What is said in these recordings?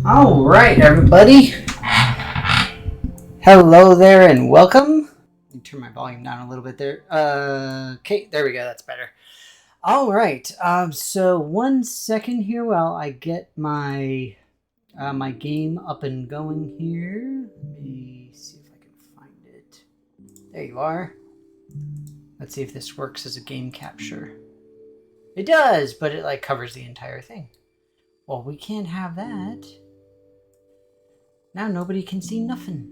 All right, everybody. Hello there and welcome. Let me turn my volume down a little bit there. Okay, there we go. That's better. All right. So 1 second here while I get my my game up and going here. Let me see if I can find it. There you are. Let's see if this works as a game capture. It does, but it like covers the entire thing. Well, we can't have that. Now nobody can see nothing.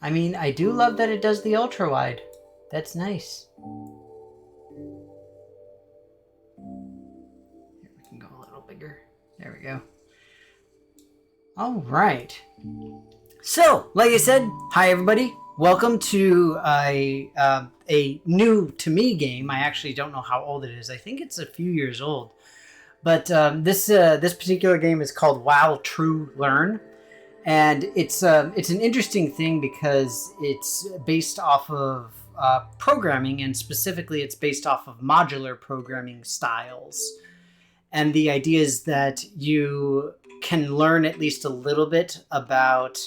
I mean, I do love that it does the ultra wide. That's nice. Here, we can go a little bigger. There we go. All right. So, like I said, hi everybody. Welcome to a new to me game. I actually don't know how old it is. I think it's a few years old. But this particular game is called WoW True Learn. And it's an interesting thing because it's based off of programming, and specifically it's based off of modular programming styles. And the idea is that you can learn at least a little bit about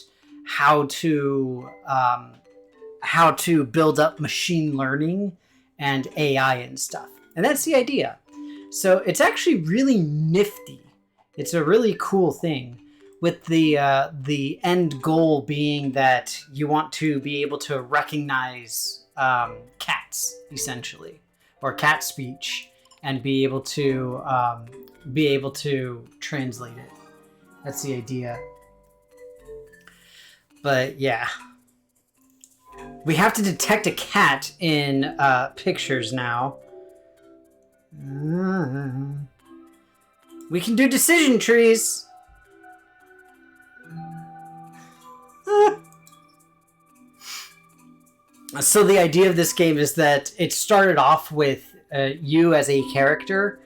how to build up machine learning and AI and stuff. And that's the idea. So it's actually really nifty. It's a really cool thing, with the end goal being that you want to be able to recognize cats, essentially, or cat speech, and be able to translate it. That's the idea. But yeah, we have to detect a cat in pictures now. We can do decision trees. So the idea of this game is that it started off with you as a character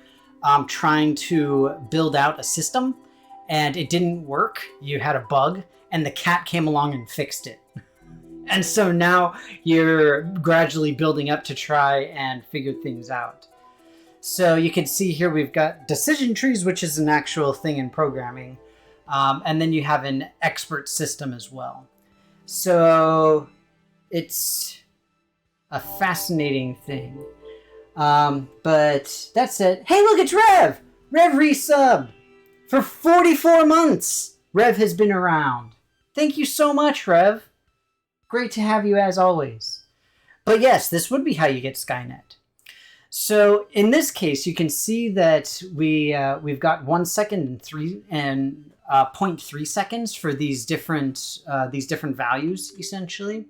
trying to build out a system, and it didn't work. You had a bug, and the cat came along and fixed it. And so now you're gradually building up to try and figure things out. So you can see here we've got decision trees, which is an actual thing in programming. And then you have an expert system as well. So it's a fascinating thing. But that's it. Hey, look, it's Rev! Rev resub! For 44 months, Rev has been around. Thank you so much, Rev. Great to have you as always. But yes, this would be how you get Skynet. So in this case, you can see that we've got 1 second and 0.3 seconds for these different values, essentially.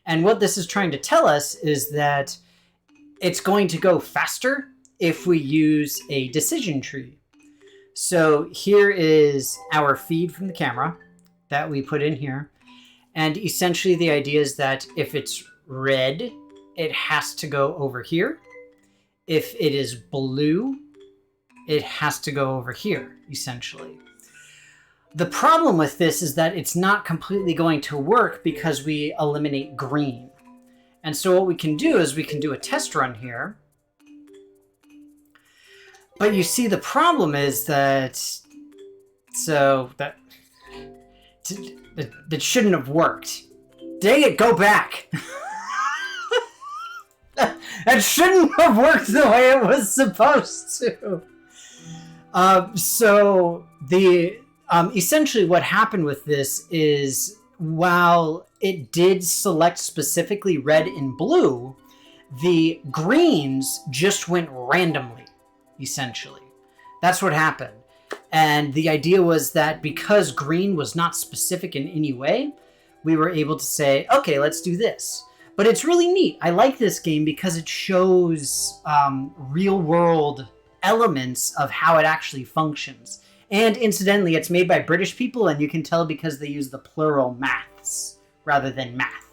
And what this is trying to tell us is that it's going to go faster if we use a decision tree. So here is our feed from the camera that we put in here. And essentially the idea is that if it's red, it has to go over here. If it is blue, it has to go over here, essentially. The problem with this is that it's not completely going to work because we eliminate green. And so what we can do is we can do a test run here. But you see, the problem is that that shouldn't have worked. Dang it, go back. That shouldn't have worked the way it was supposed to. Essentially what happened with this is, while it did select specifically red and blue, the greens just went randomly, essentially. That's what happened. And the idea was that because green was not specific in any way, we were able to say, okay, let's do this. But it's really neat. I like this game because it shows real world elements of how it actually functions. And incidentally, it's made by British people, and you can tell because they use the plural maths rather than math,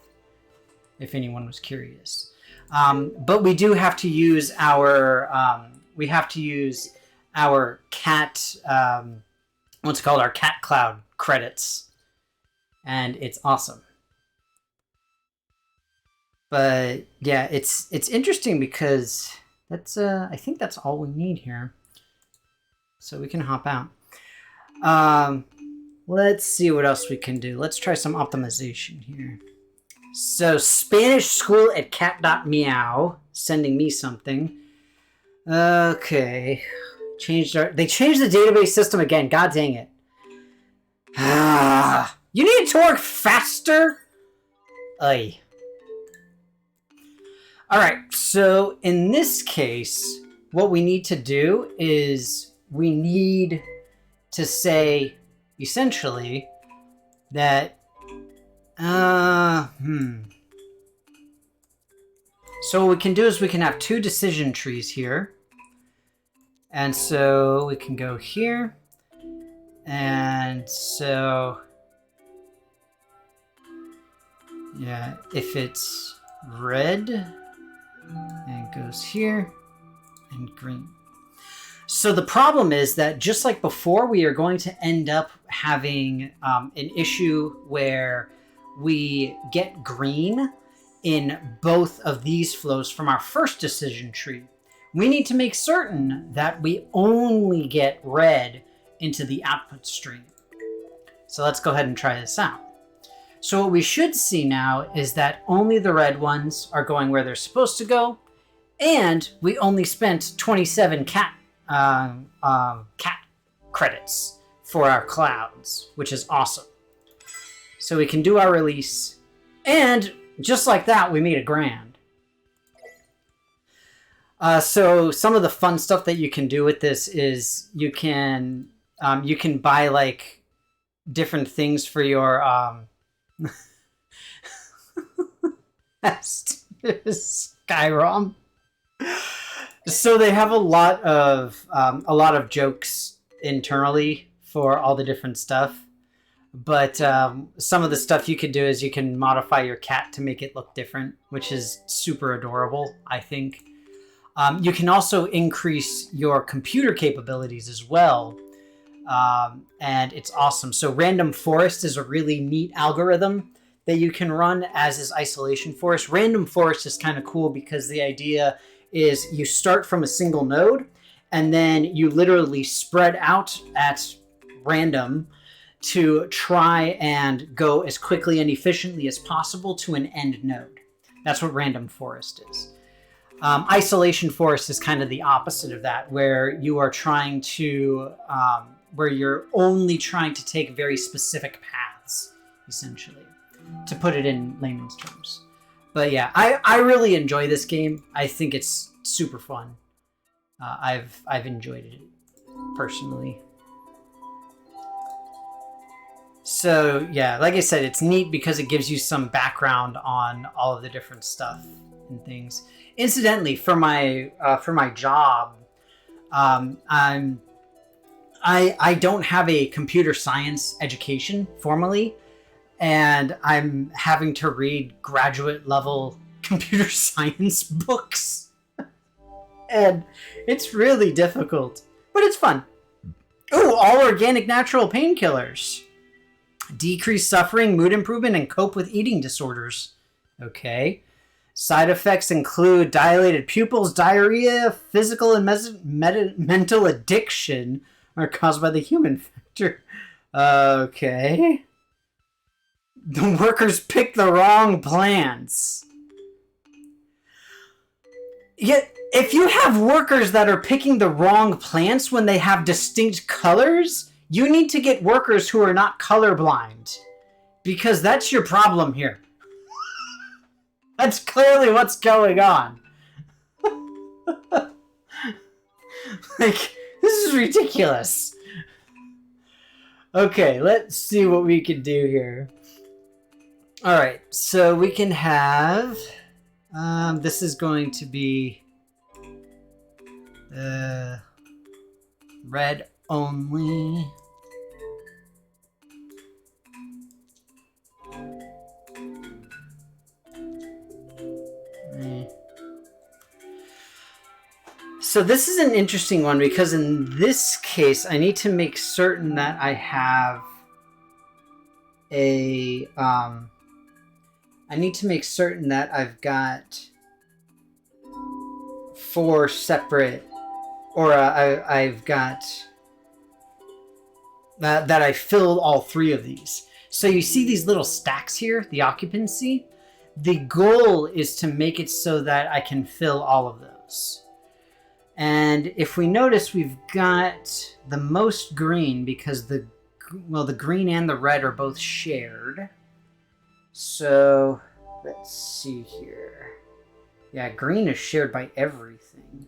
if anyone was curious. But we do have to use our cat, what's called our cat cloud credits, and it's awesome. But yeah, it's interesting because That's I think that's all we need here. So we can hop out. Let's see what else we can do. Let's try some optimization here. So Spanish school at cat.meow sending me something. Okay. They changed the database system again. God dang it. You need it to work faster? Ay. Alright, so in this case, what we need to do is we need to say, essentially, that... So what we can do is we can have two decision trees here. And so we can go here. And so... yeah, if it's red, and it goes here, and green. So the problem is that just like before, we are going to end up having an issue where we get green in both of these flows from our first decision tree. We need to make certain that we only get red into the output stream. So let's go ahead and try this out. So what we should see now is that only the red ones are going where they're supposed to go, and we only spent 27 cat credits for our clouds, which is awesome. So we can do our release, and just like that, we made $1,000. So some of the fun stuff that you can do with this is you can buy like different things for your Skyrim. So they have a lot of jokes internally for all the different stuff. But some of the stuff you could do is you can modify your cat to make it look different, which is super adorable, I think. You can also increase your computer capabilities as well. And it's awesome. So Random Forest is a really neat algorithm that you can run, as is Isolation Forest. Random Forest is kind of cool because the idea is you start from a single node and then you literally spread out at random to try and go as quickly and efficiently as possible to an end node. That's what Random Forest is. Isolation Forest is kind of the opposite of that, where you are trying to, where you're only trying to take very specific paths, essentially, to put it in layman's terms. But yeah, I really enjoy this game. I think it's super fun. I've enjoyed it personally. So yeah, like I said, it's neat because it gives you some background on all of the different stuff and things. Incidentally, for my job, I don't have a computer science education formally, and I'm having to read graduate level computer science books, and it's really difficult, but it's fun. Ooh, all organic natural painkillers. Decrease suffering, mood improvement, and cope with eating disorders. Okay. Side effects include dilated pupils, diarrhea, physical and mental addiction are caused by the human factor. Okay. The workers picked the wrong plants. Yet, if you have workers that are picking the wrong plants when they have distinct colors, you need to get workers who are not colorblind. Because that's your problem here. That's clearly what's going on. Like, this is ridiculous. Okay, let's see what we can do here. Alright, so we can have... this is going to be... red only. So this is an interesting one because in this case, I need to make certain that I have a, I need to make certain that I've got 4 separate, or I've got that I filled all 3 of these. So you see these little stacks here, the occupancy? The goal is to make it so that I can fill all of those. And if we notice, we've got the most green because the green and the red are both shared. So let's see here. Yeah, green is shared by everything.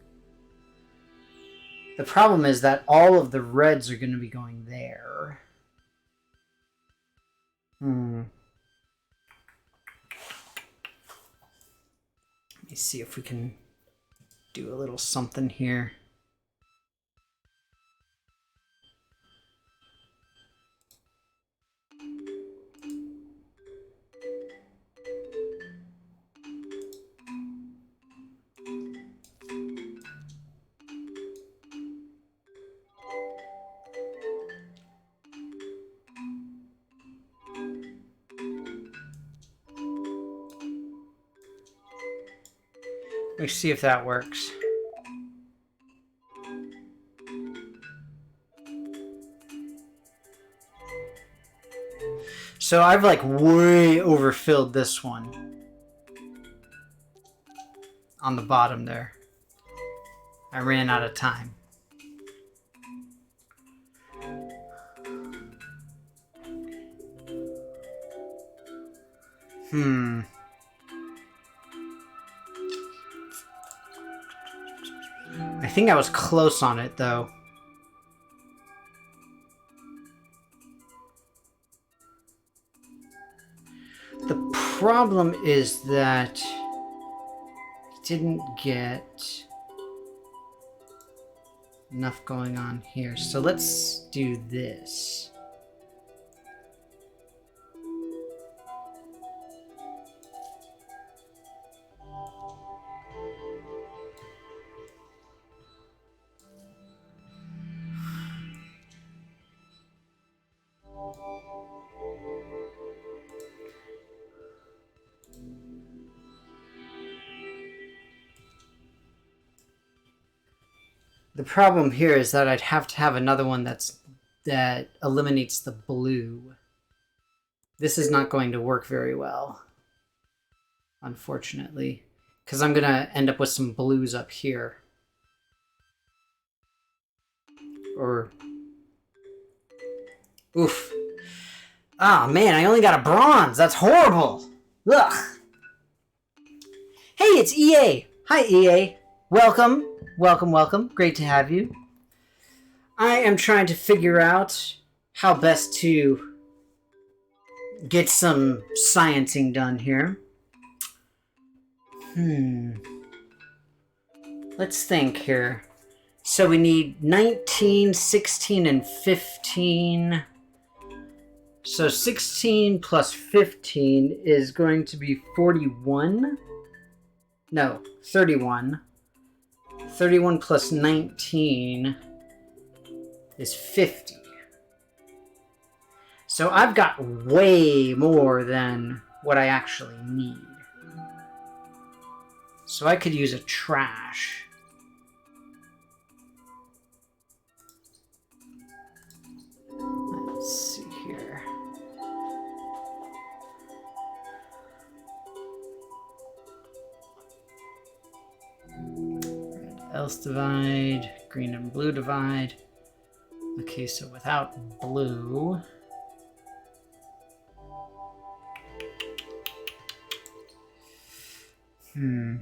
The problem is that all of the reds are going to be going there. Let me see if we can do a little something here. Let's see if that works. So I've like way overfilled this one on the bottom there. I ran out of time. I think I was close on it though. The problem is that I didn't get enough going on here. So let's do this. The problem here is that I'd have to have another one that eliminates the blue. This is not going to work very well, unfortunately, because I'm going to end up with some blues up here. Or... oof. Ah, man, I only got a bronze. That's horrible. Ugh. Hey, it's EA. Hi, EA. Welcome. Welcome, welcome. Great to have you. I am trying to figure out how best to get some sciencing done here. Let's think here. So we need 19, 16, and 15. So 16 plus 15 is going to be 41. No, 31. 31 plus 19 is 50. So I've got way more than what I actually need. So I could use a trash. Let's see here. Red else divide, green and blue divide. Okay, so without blue... I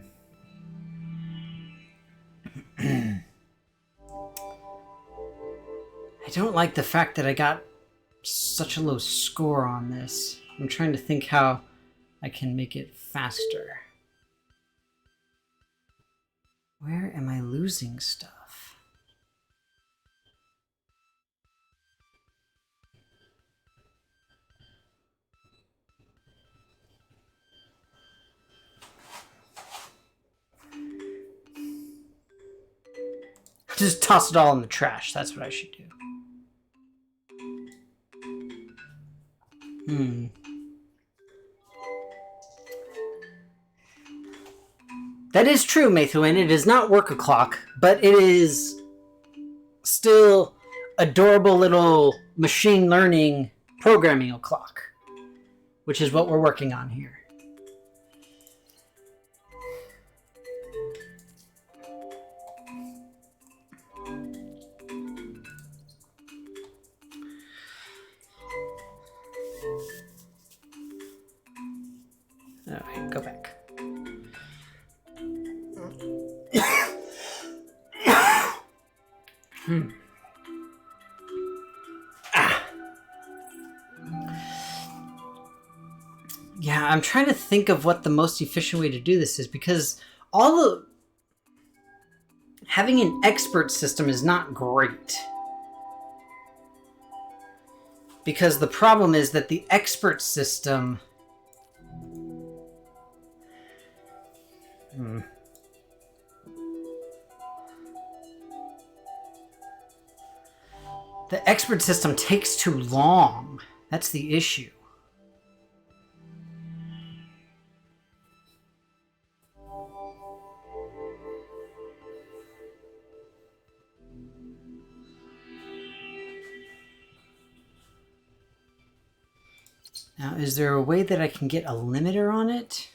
don't like the fact that I got such a low score on this. I'm trying to think how I can make it faster. Where am I losing stuff? Just toss it all in the trash. That's what I should do. That is true, Methuen. It does not work a clock, but it is still adorable little machine learning programming a clock, which is what we're working on here. All right, go back. Yeah, I'm trying to think of what the most efficient way to do this is, because having an expert system is not great. Because the problem is that the expert system... The expert system takes too long. That's the issue. Now, is there a way that I can get a limiter on it?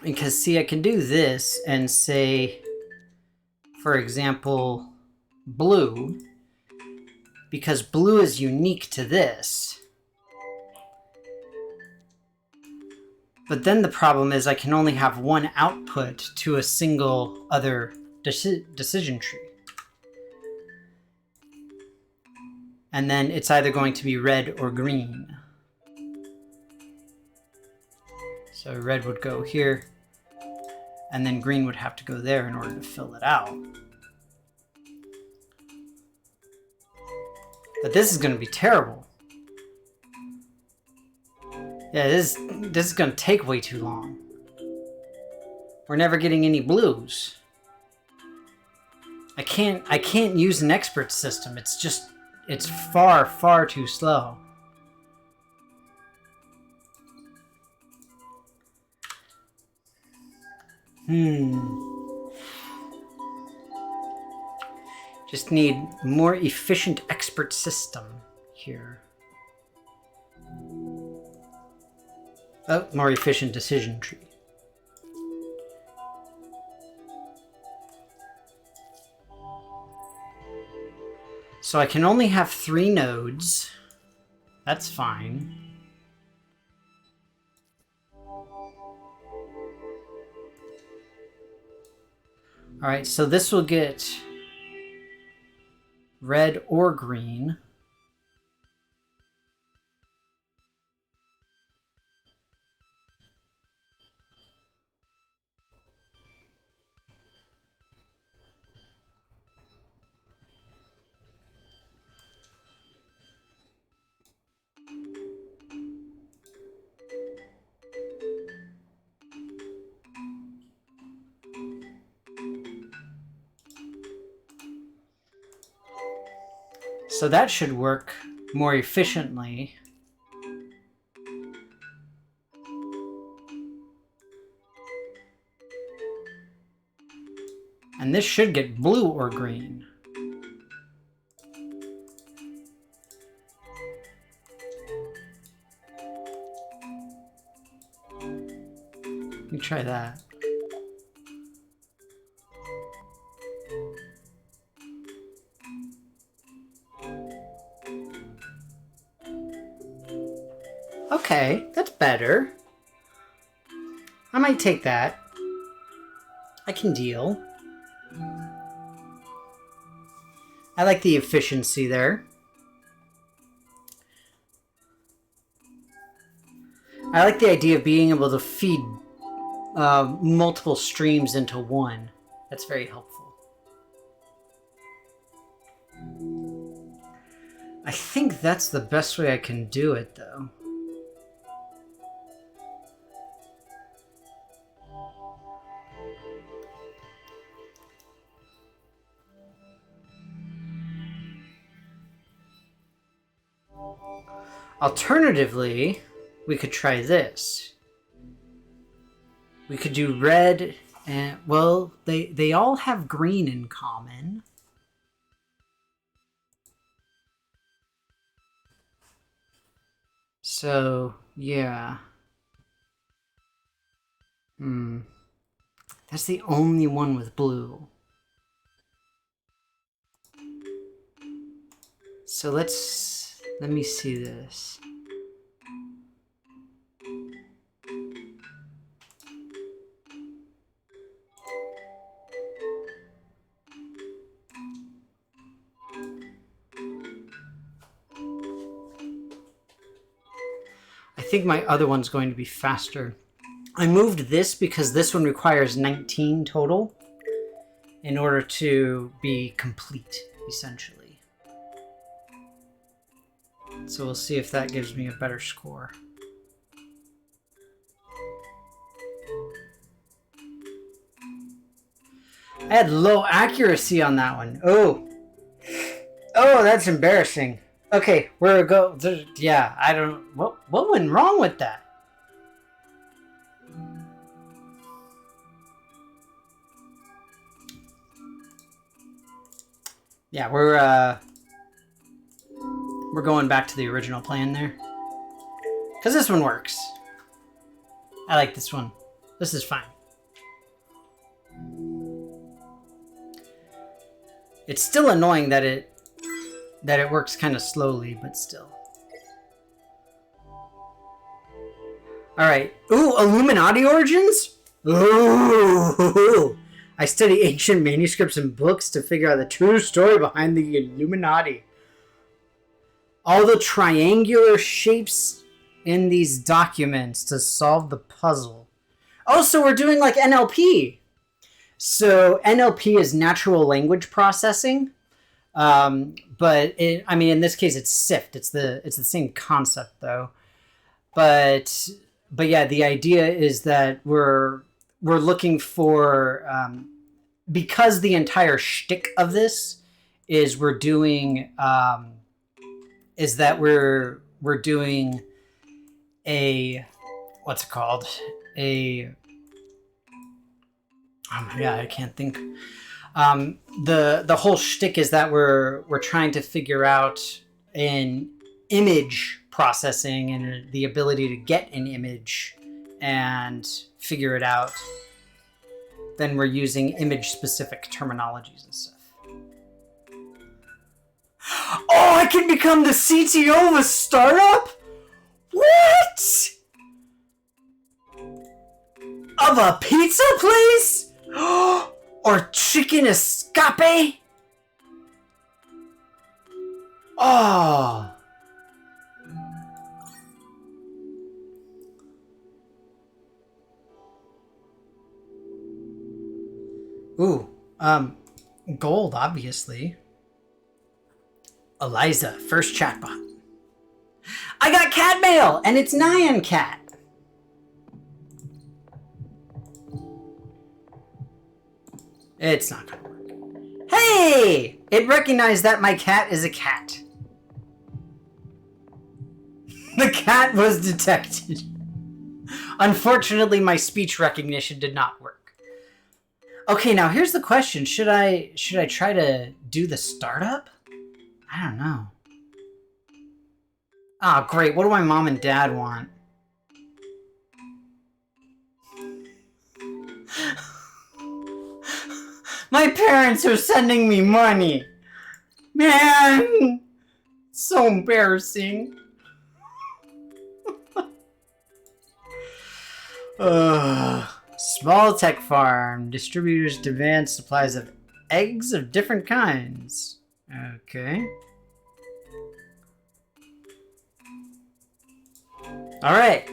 Because, see, I can do this and say, for example, blue, because blue is unique to this. But then the problem is I can only have one output to a single other decision tree. And then it's either going to be red or green. So red would go here, and then green would have to go there in order to fill it out. But this is going to be terrible. Yeah, this is going to take way too long. We're never getting any blues. I can't use an expert system. It's far, far too slow. Just need more efficient expert system here. Oh, more efficient decision tree. So I can only have 3 nodes. That's fine. Alright, so this will get red or green. So that should work more efficiently. And this should get blue or green. Let me try that. Okay, that's better. I might take that. I can deal. I like the efficiency there. I like the idea of being able to feed multiple streams into one. That's very helpful. I think that's the best way I can do it, though. Alternatively, we could try this. We could do red and, well, they all have green in common. So, yeah. That's the only one with blue. So let me see this. I think my other one's going to be faster. I moved this because this one requires 19 total in order to be complete, essentially. So we'll see if that gives me a better score. I had low accuracy on that one. Oh, that's embarrassing. Okay, where go? Yeah, I don't. What went wrong with that? Yeah, we're going back to the original plan there, because this one works. I like this one. This is fine. It's still annoying that it works kind of slowly, but still. All right. Ooh, Illuminati origins? Ooh. I study ancient manuscripts and books to figure out the true story behind the Illuminati. All the triangular shapes in these documents to solve the puzzle. Oh, so we're doing like NLP. So NLP is natural language processing, but in this case it's SIFT. It's the same concept though. But yeah, the idea is that we're looking for, because the entire shtick of this is we're doing a, what's it called? Oh my god, I can't think. The whole shtick is that we're trying to figure out an image processing and the ability to get an image and figure it out. Then we're using image specific terminologies and stuff. Oh, I can become the CTO of a startup? What? Of a pizza place? Or chicken escape? Oh. Ooh, gold, obviously. Eliza, first chatbot. I got cat mail, and it's Nyan Cat. It's not gonna work. Hey! It recognized that my cat is a cat. The cat was detected. Unfortunately, my speech recognition did not work. Okay, now here's the question. Should I try to do the startup? I don't know. Oh, great. What do my mom and dad want? My parents are sending me money. Man, so embarrassing. Small tech farm. Distributors demand supplies of eggs of different kinds. Okay. Alright.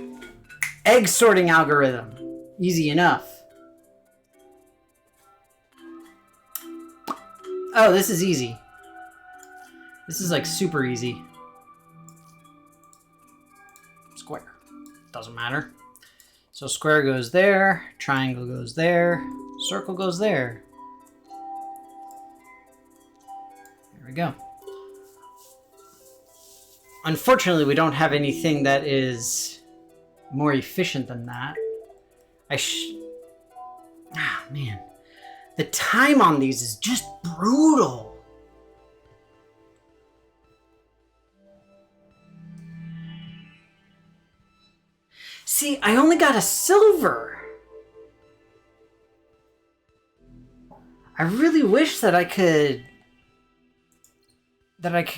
Egg sorting algorithm. Easy enough. Oh, this is easy. This is like super easy. Square. Doesn't matter. So square goes there, triangle goes there, circle goes there. There we go. Unfortunately, we don't have anything that is more efficient than that. Ah, man. The time on these is just brutal. See, I only got a silver. I really wish that I could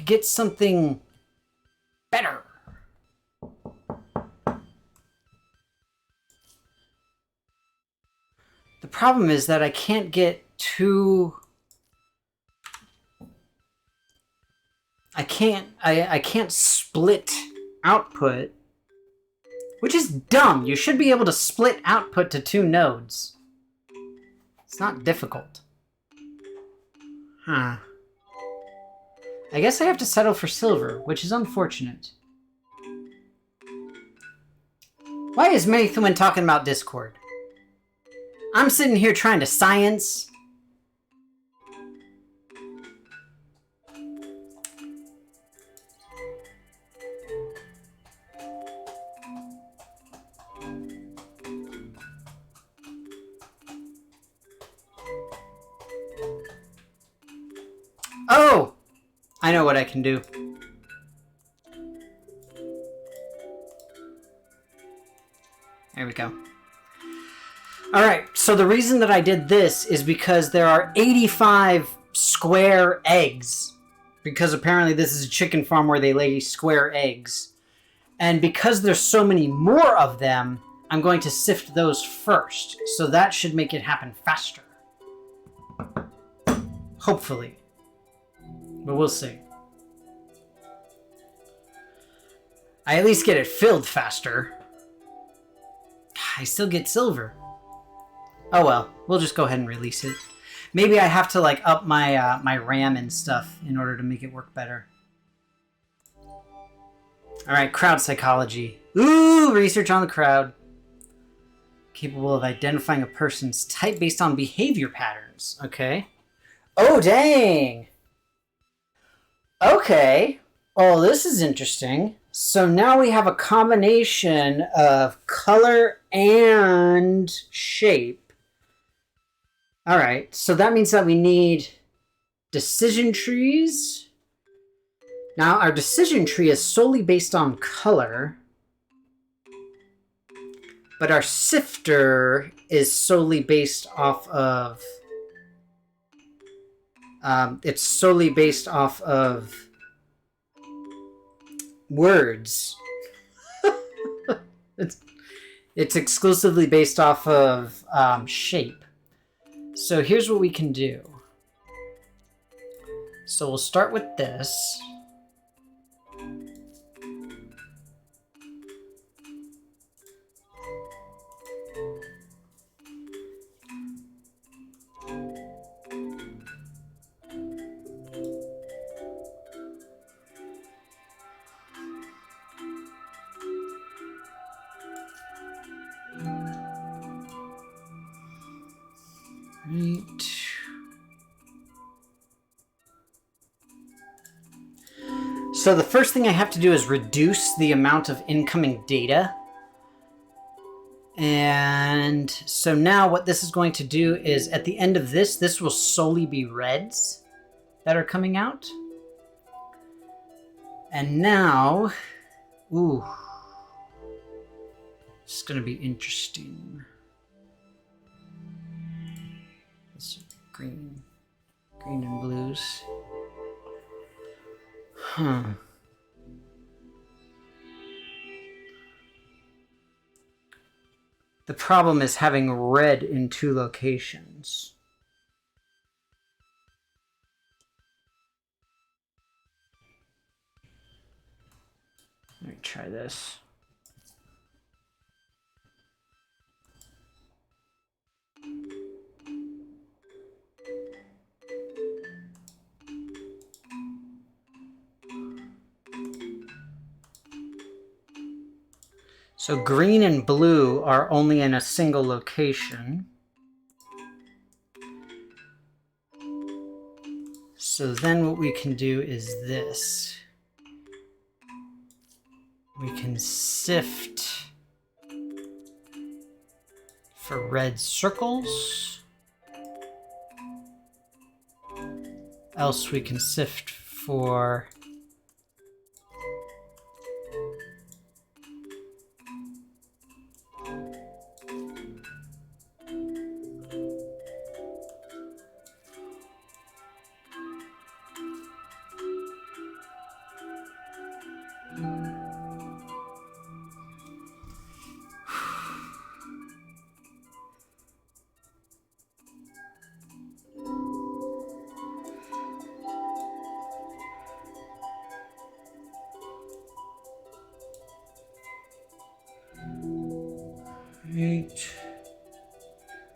get something better. The problem is that I can't get too... I can't split output, which is dumb. You should be able to split output to 2 nodes. It's not difficult. Huh. I guess I have to settle for silver, which is unfortunate. Why is Maythwin talking about Discord? I'm sitting here trying to science. Oh! I know what I can do. There we go. Alright, so the reason that I did this is because there are 85 square eggs. Because apparently this is a chicken farm where they lay square eggs. And because there's so many more of them, I'm going to sift those first. So that should make it happen faster. Hopefully. But we'll see. I at least get it filled faster. I still get silver. Oh well, we'll just go ahead and release it. Maybe I have to like up my my RAM and stuff in order to make it work better. Alright, crowd psychology. Ooh, research on the crowd. Capable of identifying a person's type based on behavior patterns. Okay. Oh, dang! Okay. Oh, this is interesting. So now we have a combination of color and shape. Alright, so that means that we need decision trees. Now, our decision tree is solely based on color, but our sifter is solely based off of... it's solely based off of words. It's exclusively based off of shape. So here's what we can do. So we'll start with this. Right. So the first thing I have to do is reduce the amount of incoming data. And so now what this is going to do is at the end of this, this will solely be reds that are coming out. And now, ooh, it's going to be interesting. Green and blues. Huh. The problem is having red in 2 locations. Let me try this. So green and blue are only in a single location. So then what we can do is this. We can sift for red circles. Else we can sift for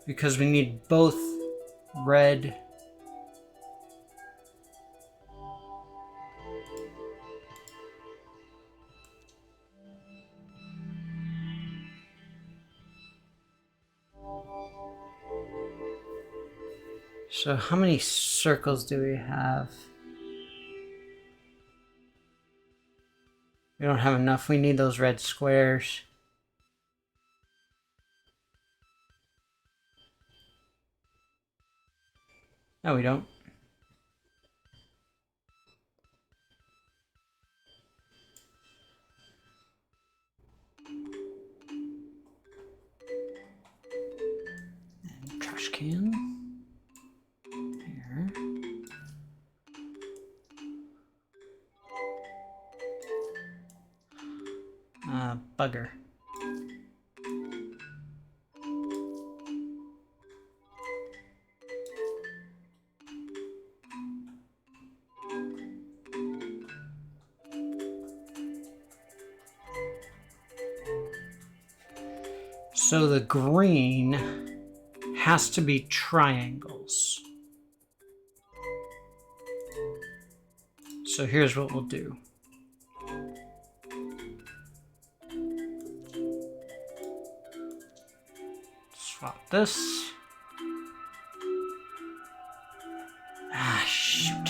because we need both red So how many circles do we have? We don't have enough. We need those red squares. No, we don't. And trash can. Here. Bugger. So the green has to be triangles. So here's what we'll do. Swap this. Ah, shoot.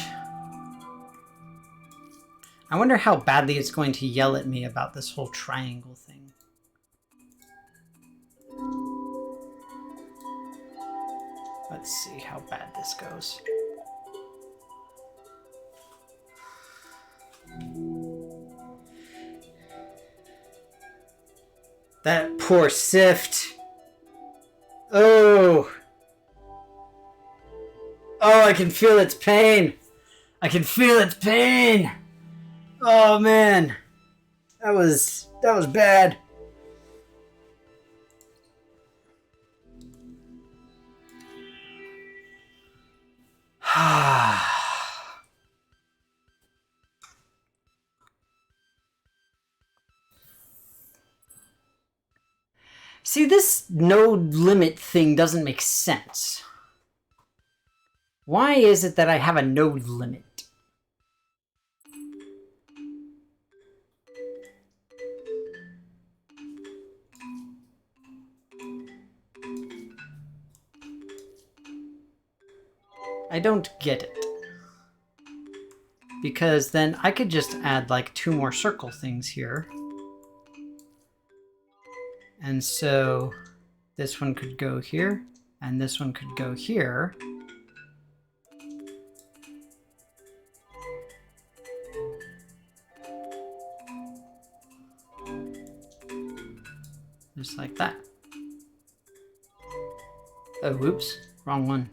I wonder how badly it's going to yell at me about this whole triangle thing. Let's see how bad this goes. That poor sift. Oh. Oh, I can feel its pain. I can feel its pain. Oh man. That was bad. See, this node limit thing doesn't make sense. Why is it that I have a node limit? I don't get it. Because then I could just add like 2 more circle things here. And so this one could go here, and this one could go here. Just like that. Oh, whoops, wrong one.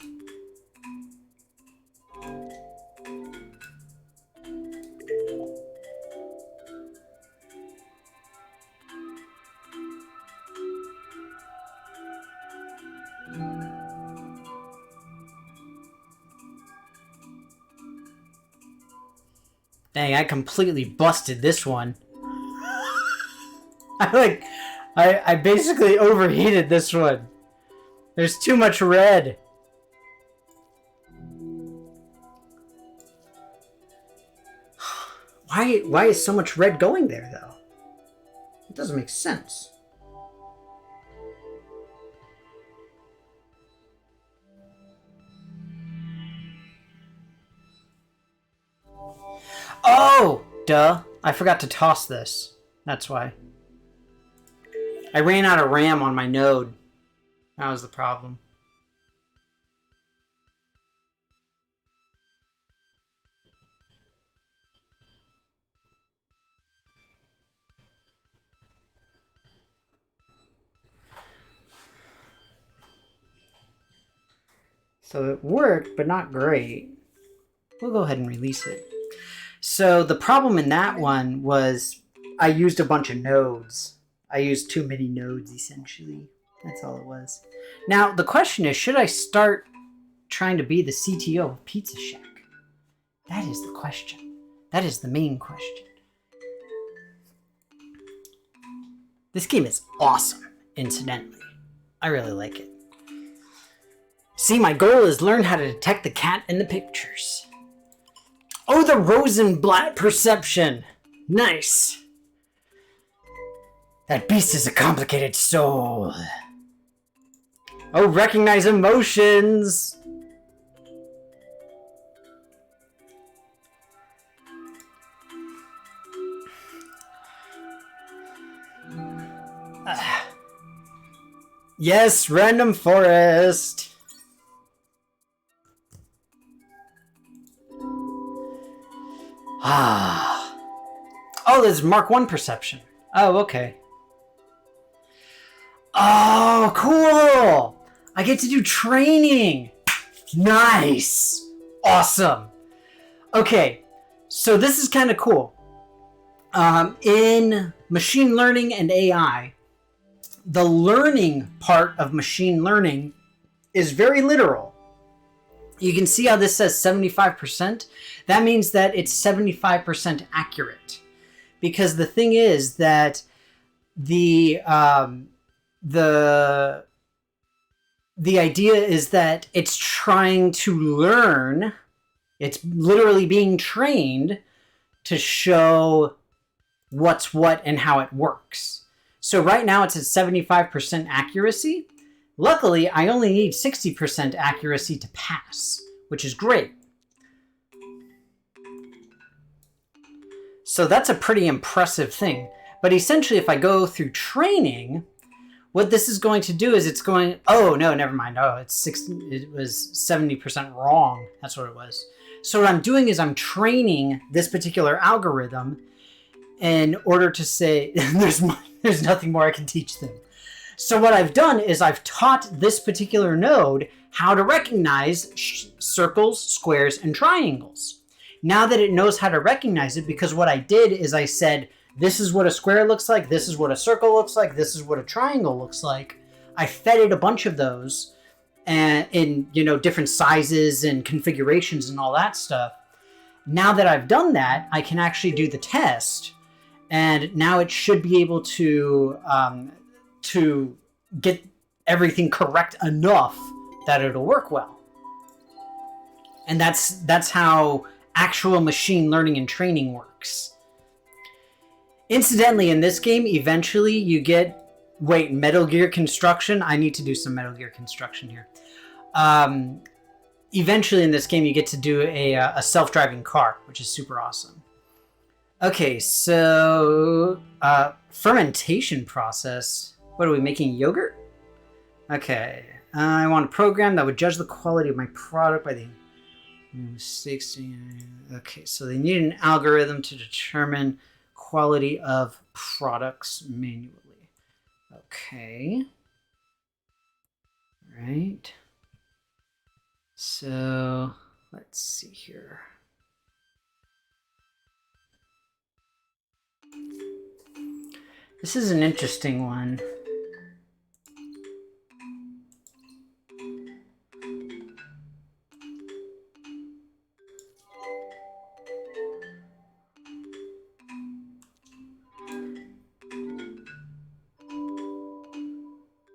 Dang, I completely busted this one. I basically overheated this one. There's too much red. Why is so much red going there, though? It doesn't make sense. Oh, duh. I forgot to toss this. That's why. I ran out of RAM on my node. That was the problem. So it worked, but not great. We'll go ahead and release it. So the problem in that one was I used a bunch of nodes. I used too many nodes, essentially. That's all it was. Now, the question is, should I start trying to be the CTO of Pizza Shack? That is the question. That is the main question. This game is awesome, incidentally. I really like it. See, my goal is learn how to detect the cat in the pictures. Oh, the Rosenblatt perception. Nice. That beast is a complicated soul. Oh, recognize emotions. Yes, random forest. Ah. Oh, there's Mark 1 perception. Oh, okay. Oh, cool. I get to do training. Nice. Awesome. Okay, so this is kind of cool. In machine learning and AI, the learning part of machine learning is very literal. You can see how this says 75%. That means that it's 75% accurate. Because the thing is that the idea is that it's trying to learn. It's literally being trained to show what's what and how it works. So right now it's at 75% accuracy. Luckily, I only need 60% accuracy to pass, which is great. So that's a pretty impressive thing. But essentially, if I go through training, what this is going to do is it's going... Oh, no, never mind. Oh, it was 70% wrong. That's what it was. So what I'm doing is I'm training this particular algorithm in order to say... there's nothing more I can teach them. So what I've done is I've taught this particular node how to recognize circles, squares, and triangles. Now that it knows how to recognize it, because what I did is I said, this is what a square looks like, this is what a circle looks like, this is what a triangle looks like. I fed it a bunch of those and in different sizes and configurations and all that stuff. Now that I've done that, I can actually do the test, and now it should be able to get everything correct enough that it'll work well. And that's how actual machine learning and training works. Incidentally, in this game, eventually you get... Wait, Metal Gear Construction? I need to do some Metal Gear Construction here. Eventually in this game, you get to do a self-driving car, which is super awesome. Okay, so... fermentation process. What are we making? Yogurt? Okay. I want a program that would judge the quality of my product by the... 60. Okay, so they need an algorithm to determine quality of products manually. Okay. Right. So let's see here. This is an interesting one.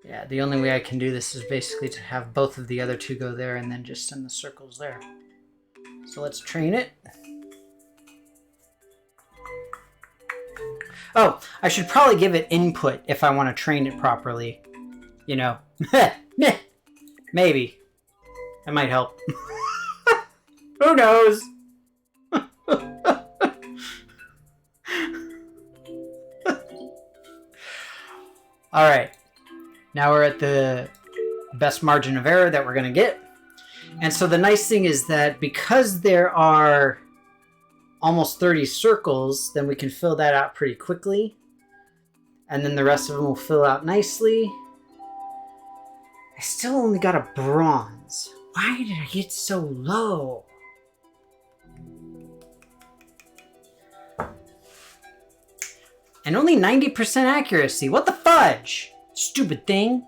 Yeah, the only way I can do this is basically to have both of the other two go there and then just send the circles there. So let's train it. Oh, I should probably give it input if I want to train it properly. Maybe. That might help. Who knows? Alright. Now we're at the best margin of error that we're going to get. And so the nice thing is that because there are almost 30 circles, then we can fill that out pretty quickly. And then the rest of them will fill out nicely. I still only got a bronze. Why did I get so low? And only 90% accuracy. What the fudge? Stupid thing.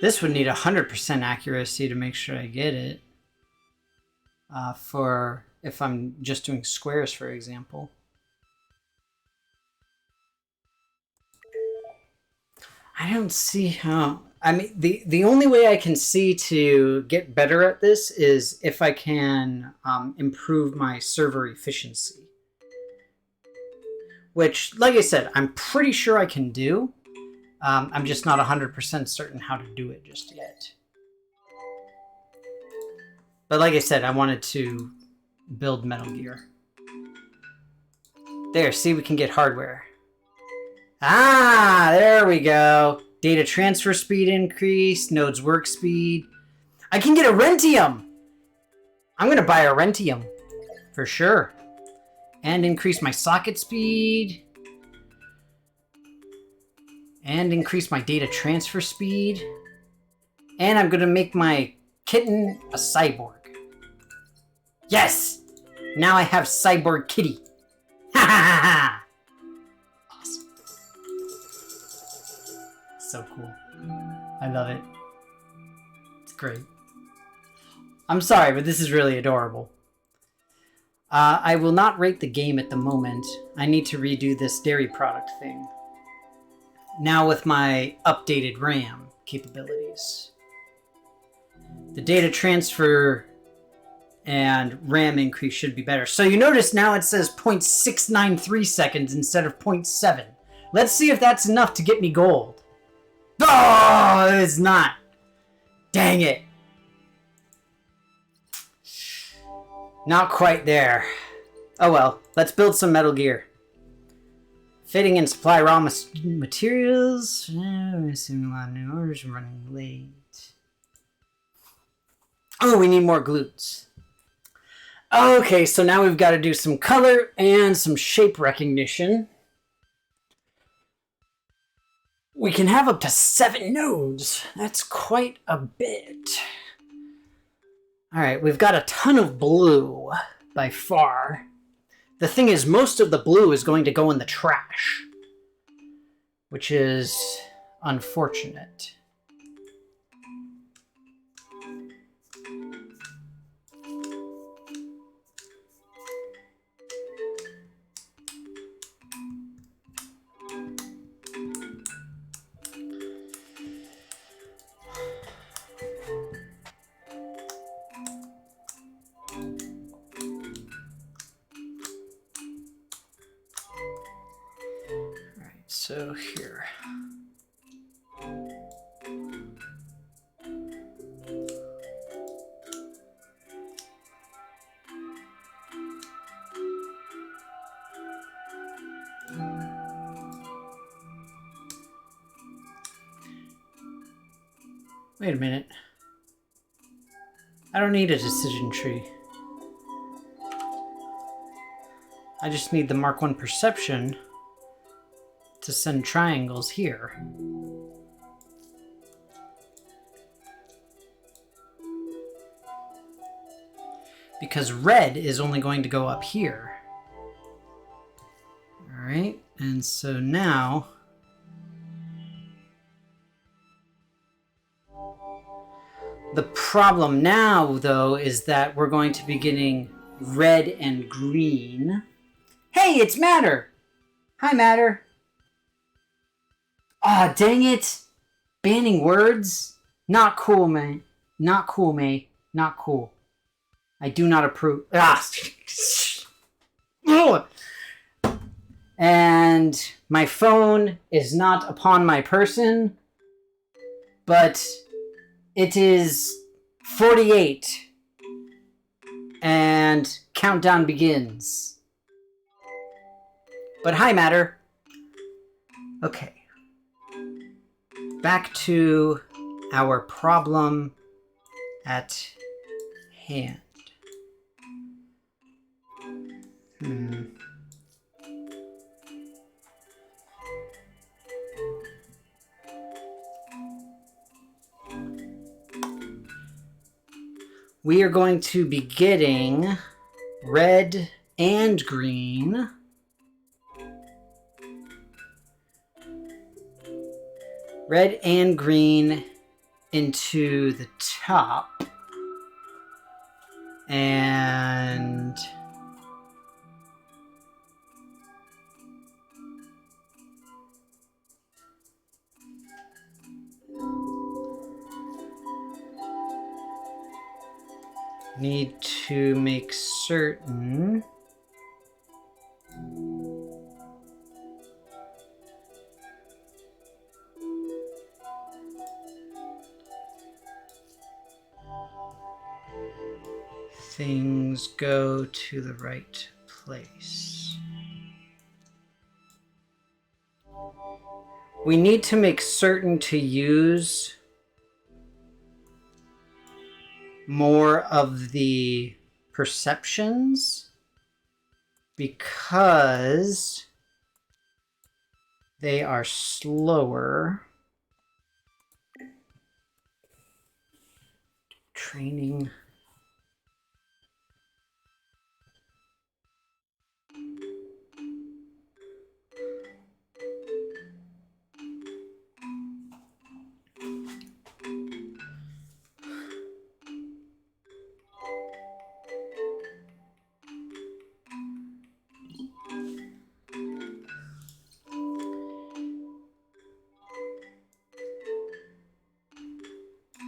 This would need 100% accuracy to make sure I get it. For if I'm just doing squares, for example. I don't see how... I mean, the only way I can see to get better at this is if I can improve my server efficiency. Which, like I said, I'm pretty sure I can do. I'm just not 100% certain how to do it just yet. But like I said, I wanted to build Metal Gear. There, see, we can get hardware. Ah, there we go. Data transfer speed increased, nodes work speed. I can get a Rentium! I'm gonna buy a Rentium, for sure. And increase my socket speed. And increase my data transfer speed. And I'm gonna make my kitten a cyborg. Yes! Now I have Cyborg Kitty. Ha ha ha! Awesome. So cool. I love it. It's great. I'm sorry, but this is really adorable. I will not rate the game at the moment. I need to redo this dairy product thing. Now with my updated RAM capabilities. The data transfer and RAM increase should be better. So you notice now it says 0.693 seconds instead of 0.7. Let's see if that's enough to get me gold. Oh, it's not. Dang it. Not quite there. Oh well, let's build some Metal Gear. Fitting and supply raw materials. We're missing a lot of new orders. Running late. Oh, we need more glutes. Okay, so now we've got to do some color and some shape recognition. We can have up to 7 nodes. That's quite a bit. Alright, we've got a ton of blue by far. The thing is, most of the blue is going to go in the trash, which is unfortunate. So here. Wait a minute. I don't need a decision tree. I just need the Mark 1 perception to send triangles here. Because red is only going to go up here. Alright, and so now the problem now, though, is that we're going to be getting red and green. Hey, it's Matter! Hi, Matter. Ah, oh, dang it! Banning words? Not cool, man. Not cool, May. Not cool. I do not approve. Ah! And my phone is not upon my person, but it is 48. And countdown begins. But hi, Matter. Okay. Back to our problem at hand. We are going to be getting red and green. Red and green into the top. And need to make certain things go to the right place. We need to make certain to use more of the perceptions because they are slower. Training.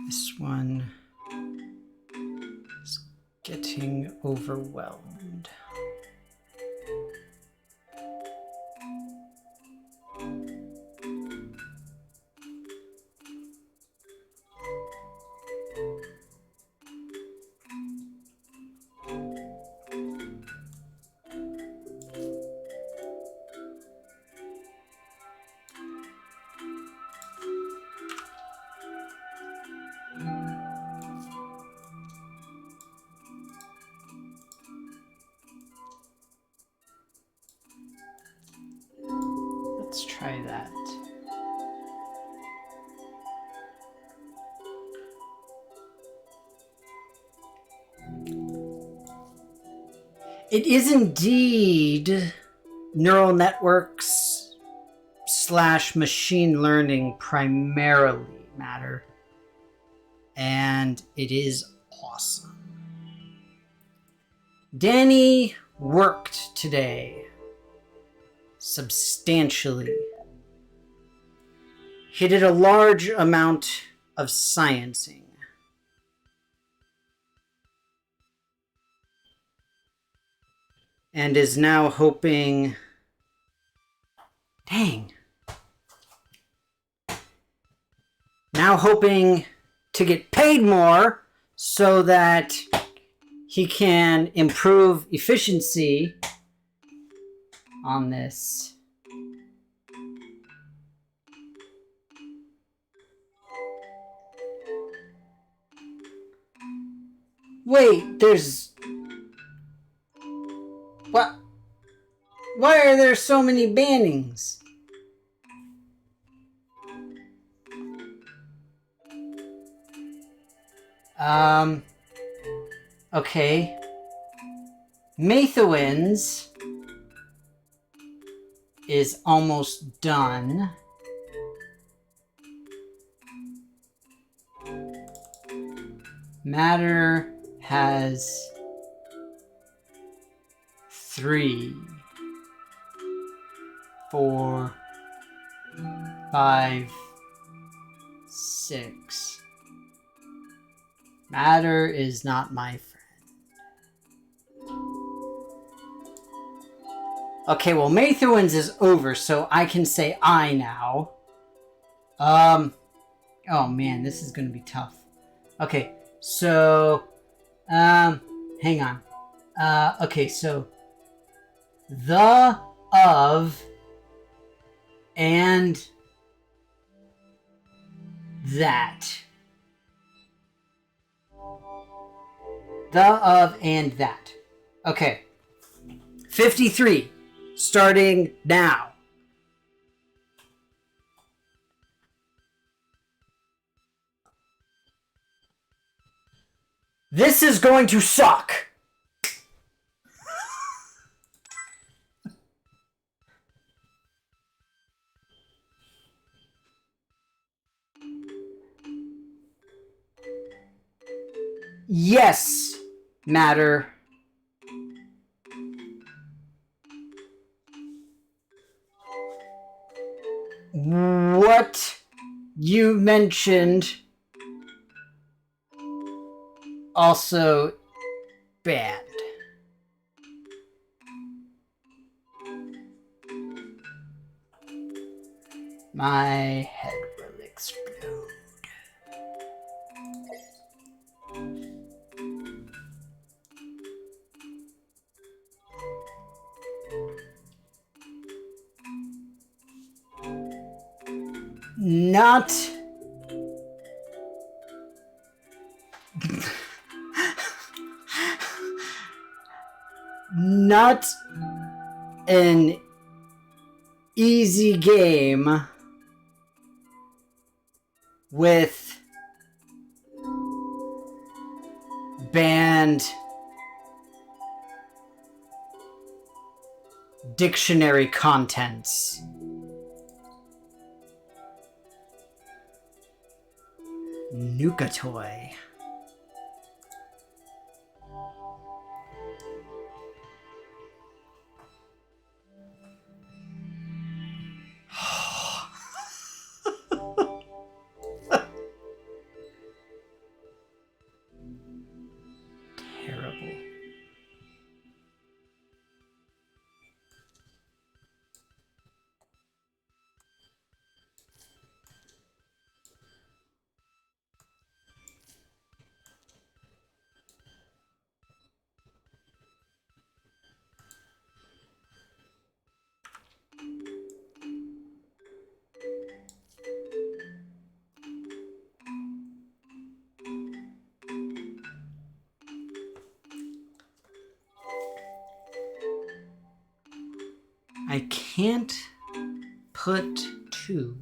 This one is getting overwhelmed. Let's try that. It is indeed neural networks / machine learning primarily, Matter. And it is awesome. Danny worked today substantially. He did a large amount of sciencing. And is now hoping... Dang. Now hoping to get paid more so that he can improve efficiency on this. Wait, there's... What? Why are there so many bannings? Okay. Mathewins is almost done. Matter has 3, 4, 5, 6. Matter is not my friend. Okay, well, Mathewins is over, so I can say I now. Oh man, this is gonna be tough. Okay, so hang on. Okay, so the, of, and that. The, of, and that. Okay. 53. Starting now. This is going to suck. Yes, matter. What you mentioned also banned. My head will explode. Not not an easy game with banned dictionary contents. Nuka Toy. Terrible. I can't put two.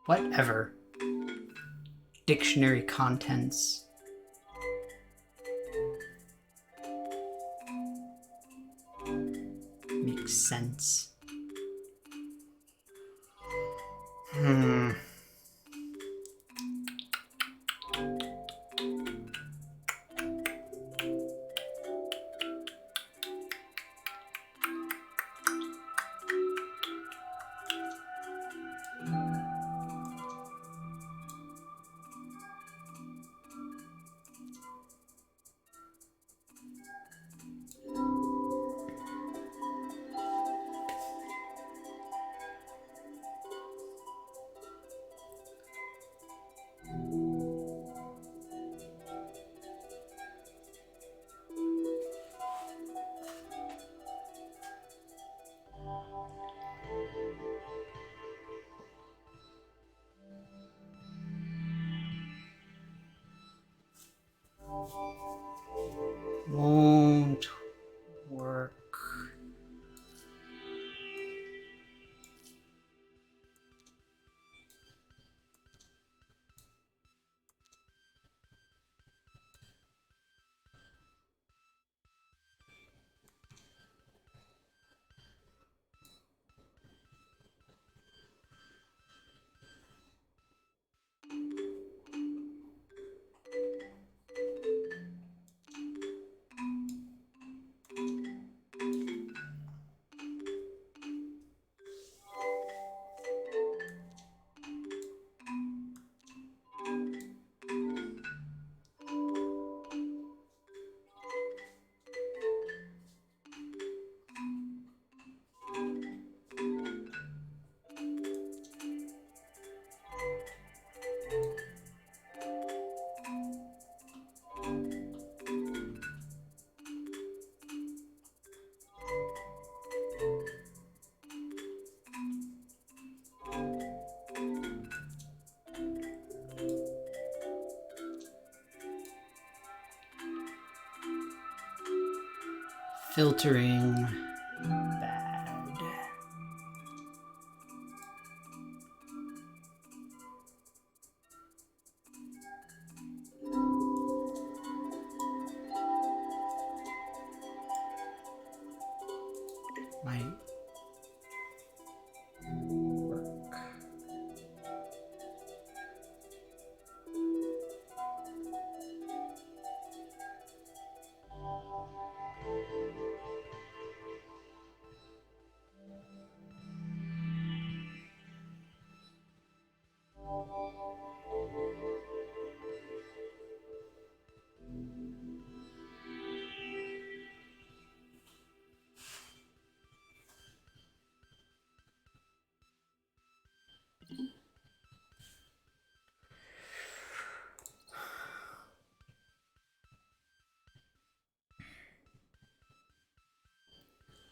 Whatever. Dictionary contents. Makes sense. Won't work. Filtering bad. Might work.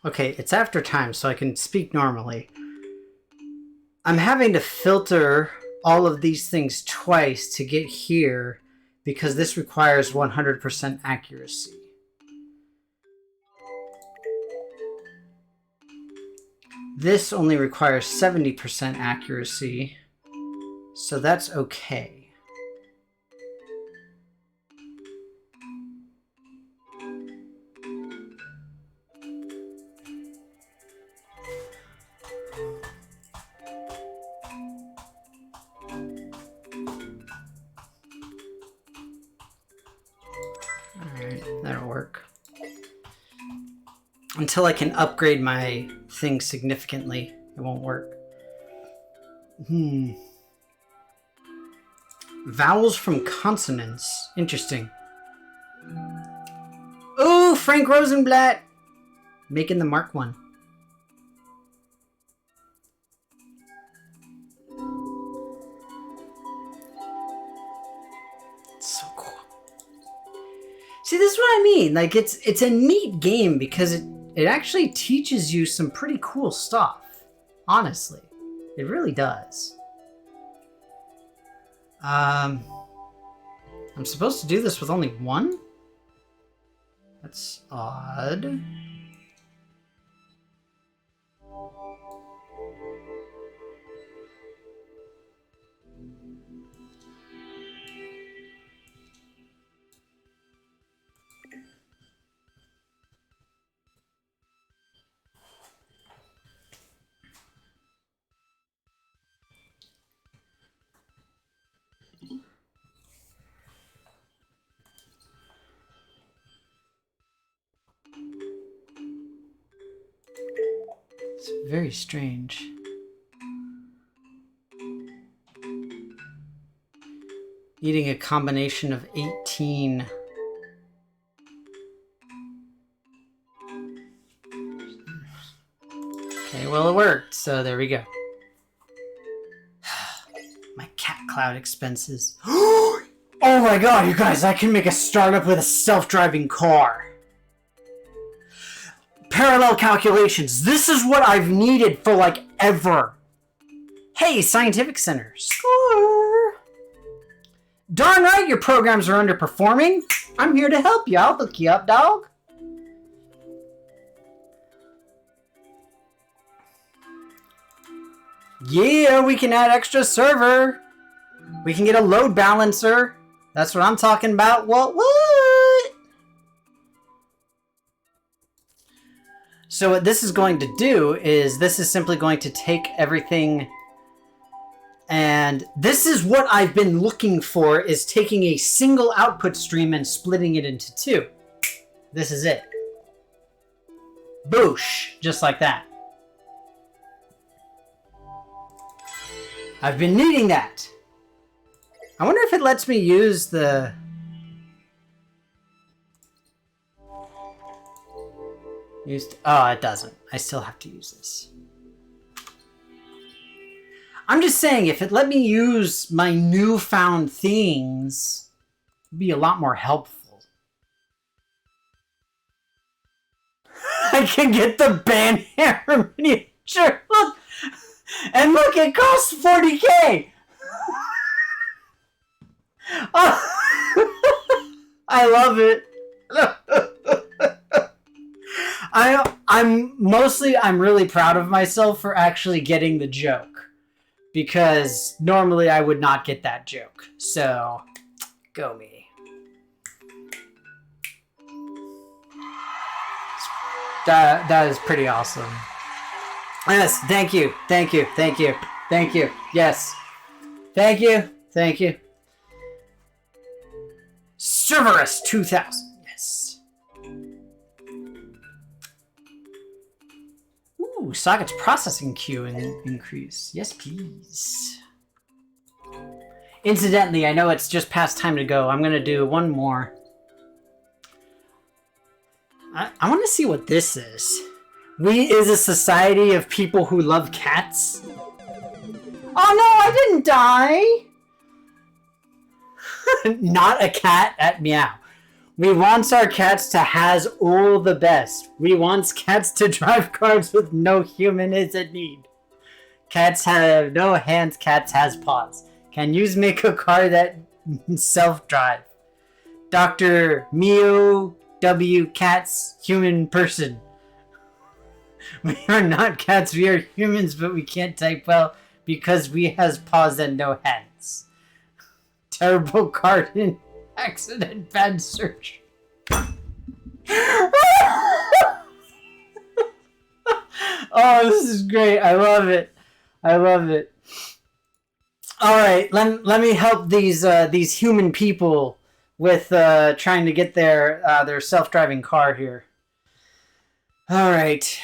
Okay, it's after time, so I can speak normally. I'm having to filter all of these things twice to get here because this requires 100% accuracy. This only requires 70% accuracy, so that's okay. Alright, that'll work. Until I can upgrade my thing significantly, it won't work. Vowels from consonants. Interesting. Ooh, Frank Rosenblatt! Making the Mark one. It's so cool. See, this is what I mean. Like, it's a neat game because it actually teaches you some pretty cool stuff. Honestly. It really does. I'm supposed to do this with only one? That's odd. It's very strange. Needing a combination of 18. Okay, well it worked, so there we go. My cat cloud expenses. Oh my god, you guys, I can make a startup with a self-driving car. Parallel calculations. This is what I've needed for like ever. Hey, Scientific Center. Score! Darn right your programs are underperforming. I'm here to help you. I'll hook you up, dog. Yeah, we can add extra server. We can get a load balancer. That's what I'm talking about. What? So what this is going to do is this is simply going to take everything, and this is what I've been looking for, is taking a single output stream and splitting it into two. This is it. Boosh. Just like that. I've been needing that. I wonder if it lets me use the... Oh, it doesn't. I still have to use this. I'm just saying, if it let me use my newfound things, it'd be a lot more helpful. I can get the Banhammer miniature. Look! And look, it costs 40K! Oh, I love it. I'm really proud of myself for actually getting the joke, because normally I would not get that joke. So, go me. That is pretty awesome. Yes, thank you. Yes. Thank you. Cerberus 2000. Yes. Ooh, Sagat's processing queue increase. Yes, please. Incidentally, I know it's just past time to go. I'm gonna do one more. I want to see what this is. We is a society of people who love cats. Oh no, I didn't die! Not a cat at meow. We wants our cats to has all the best. We wants cats to drive cars with no human is in need. Cats have no hands, cats has paws. Can yous make a car that self-drive? Dr. Mio W. Cats, human person. We are not cats, we are humans, but we can't type well because we has paws and no hands. Terrible garden accident, bad search. Oh, this is great. I love it. All right, let me help these human people with trying to get their self-driving car here. All right.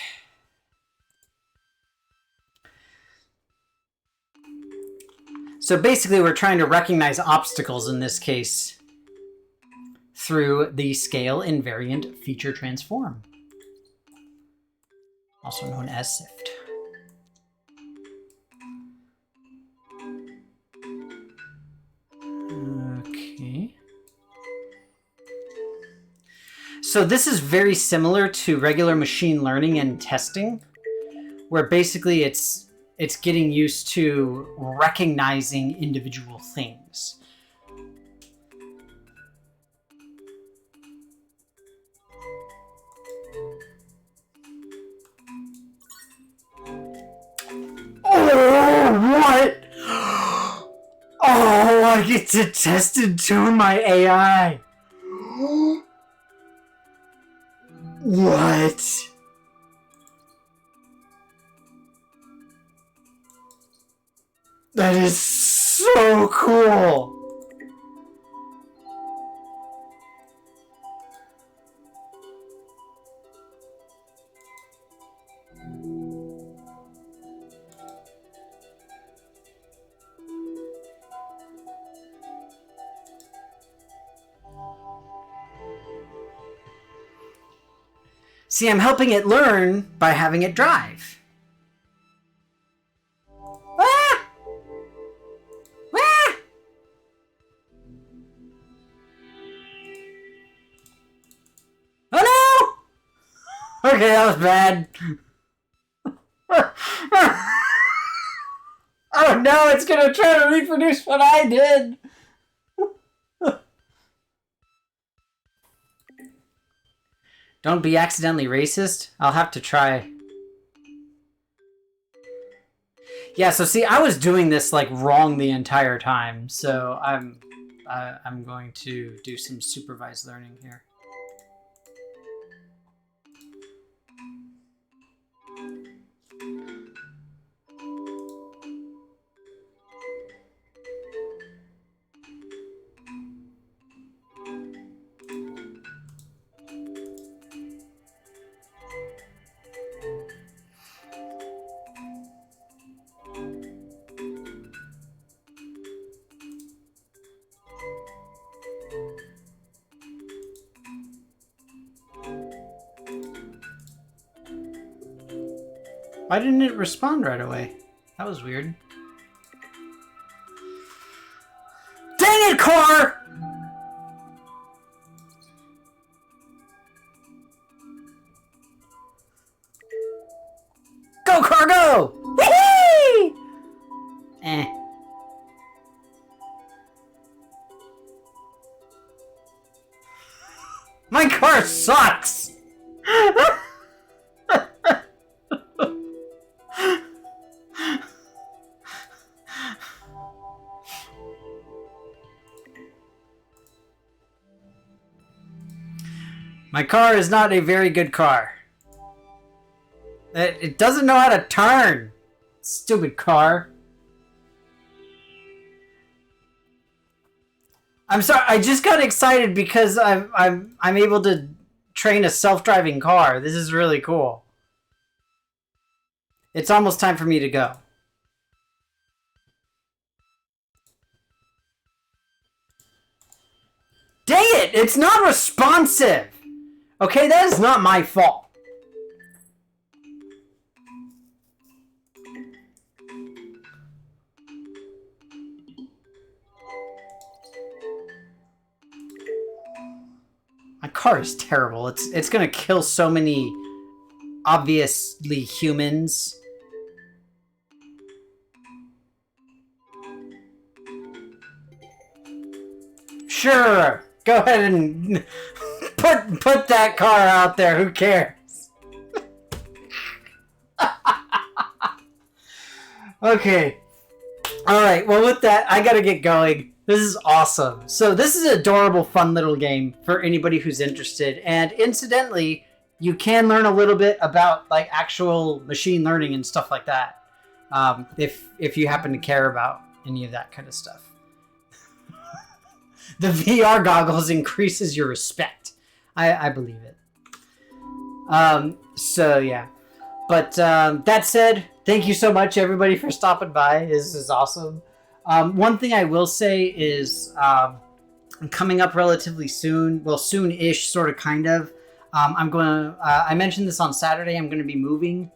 So basically, we're trying to recognize obstacles in this case through the scale invariant feature transform, also known as SIFT. Okay. So this is very similar to regular machine learning and testing, where basically it's getting used to recognizing individual things. Oh, what? Oh, I get to test and tune my AI. What? That is so cool. See, I'm helping it learn by having it drive. Ah! Ah! Oh no! Okay, that was bad. Oh no, it's gonna try to reproduce what I did. Don't be accidentally racist. I'll have to try. Yeah, so see, I was doing this like wrong the entire time, so I'm going to do some supervised learning here. Why didn't it respond right away? That was weird. Dang it, car! Go, car, go! Whee! Eh. My car sucks! My car is not a very good car. It doesn't know how to turn. Stupid car. I'm sorry. I just got excited because I'm able to train a self-driving car. This is really cool. It's almost time for me to go. Dang it! It's not responsive! Okay, that is not my fault. My car is terrible. It's gonna kill so many obviously humans. Sure, go ahead and put that car out there. Who cares? Okay. All right. Well, with that, I gotta get going. This is awesome. So this is an adorable, fun little game for anybody who's interested. And incidentally, you can learn a little bit about like actual machine learning and stuff like that, if you happen to care about any of that kind of stuff. The VR goggles increases your respect. I believe it. So yeah. But that said, thank you so much, everybody, for stopping by. This is awesome. One thing I will say is coming up relatively soon, well, soon-ish, sort of, kind of. I'm going to, I mentioned this on Saturday, I'm going to be moving,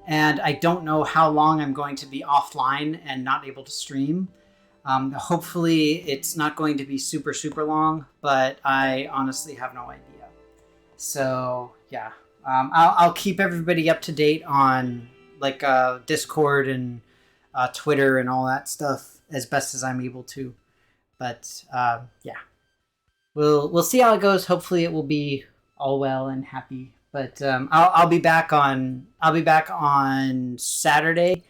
and I don't know how long I'm going to be offline and not able to stream. Hopefully it's not going to be super, super long, but I honestly have no idea. So, yeah. I'll keep everybody up to date on, like, Discord and Twitter and all that stuff as best as I'm able to. But, yeah. We'll see how it goes. Hopefully it will be all well and happy. But I'll be back on Saturday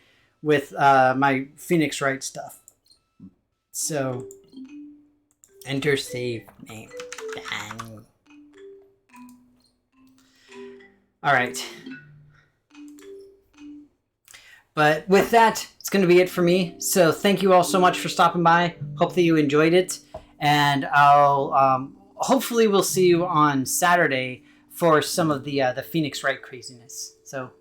with my Phoenix Wright stuff. So enter save name. Bang. All right. But with that, it's going to be it for me. So thank you all so much for stopping by. Hope that you enjoyed it. And I'll hopefully we'll see you on Saturday for some of the Phoenix Wright craziness. So